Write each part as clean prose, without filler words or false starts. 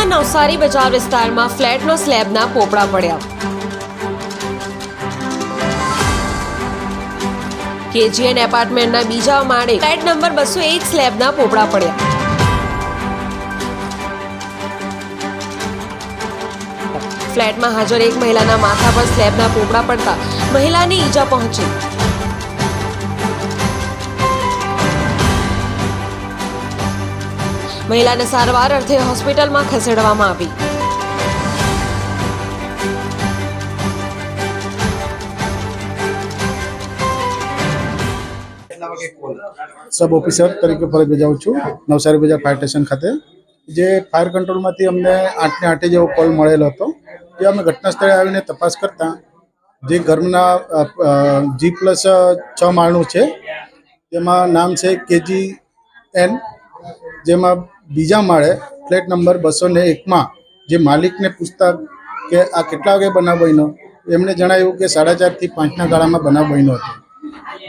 સુરતના નવસારી બજાર વિસ્તારમાં ફ્લેટનો સ્લેબના પોપડા પડ્યા। કેજીએન એપાર્ટમેન્ટના બીજા માળે ફ્લેટ નંબર 201 સ્લેબના પોપડા પડ્યા। ફ્લેટમાં હાજર એક મહિલાના માથા પર સ્લેબના પોપડા પડતા મહિલાને ઈજા પહોંચી। મહિલાને સારવાર અર્થે હોસ્પિટલમાં ખસેડવામાં આવી। सब ऑफिसर तरीके फरज बजाવું છું નવસારી બજાર ફાયર સ્ટેશન ખાતે। જે ફાયર કંટ્રોલમાંથી અમને 8 ને 8 જેવો કોલ મળેલો હતો, જે અમે ઘટના સ્થળે આવીને તપાસ કરતા જે ઘરના G+6 માળનું છે, તેમાં નામ છે KGN, જેમાં બીજા માળે ફ્લેટ નંબર 201માં જે માલિકને પૂછતા કે આ કેટલા વાગે બનાવ બન્યો, એમણે જણાવ્યું કે 4:30 થી 5ના ગાળામાં બનાવ બન્યો હતો,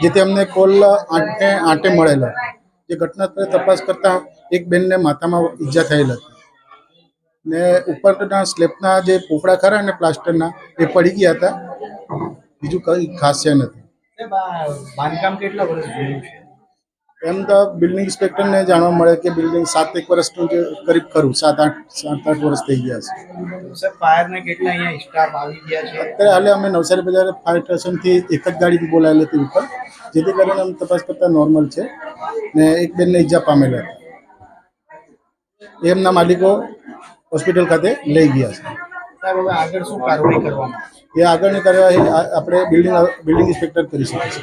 જેથી અમને કોલ 8 ને 8 મળેલો। જે ઘટના સ્થળે તપાસ કરતા એક બેનને માથામાં ઈજા થયેલ હતી ને ઉપરના સ્લેબના જે પોપડા ખરા ને પ્લાસ્ટરના એ પડી ગયા હતા, બીજું કંઈ ખાસ છે નથી। બાંધકામ કેટલા વર્ષ જૂનું છે? એમ તો બિલ્ડિંગ ઇન્સ્પેક્ટરને જાણવા મળે કે બિલ્ડિંગ 7-1 વર્ષનું જે કરીબ ખરું, 7-8 વર્ષ થઈ ગયા છે। સર, ફાયરના કેટલા અહીંયા સ્ટાફ આવી ગયા છે? અત્યારે હાલે અમે નવસારી બજાર ફાયર સ્ટેશનથી એક જ ગાડી બોલાવેલી હતી ઉપર, જેથી કરીને અમે તપાસ કરતા નોર્મલ છે ને એક બેનને ઈજા પામેલા હતા, એમના માલિકો હોસ્પિટલ ખાતે લઈ ગયા છે। સાહેબ, હવે આગળ શું કાર્યવાહી કરવામાં? એ આગળની કાર્યવાહી આપણે બિલ્ડિંગ ઇન્સ્પેક્ટર કરી શકે છે।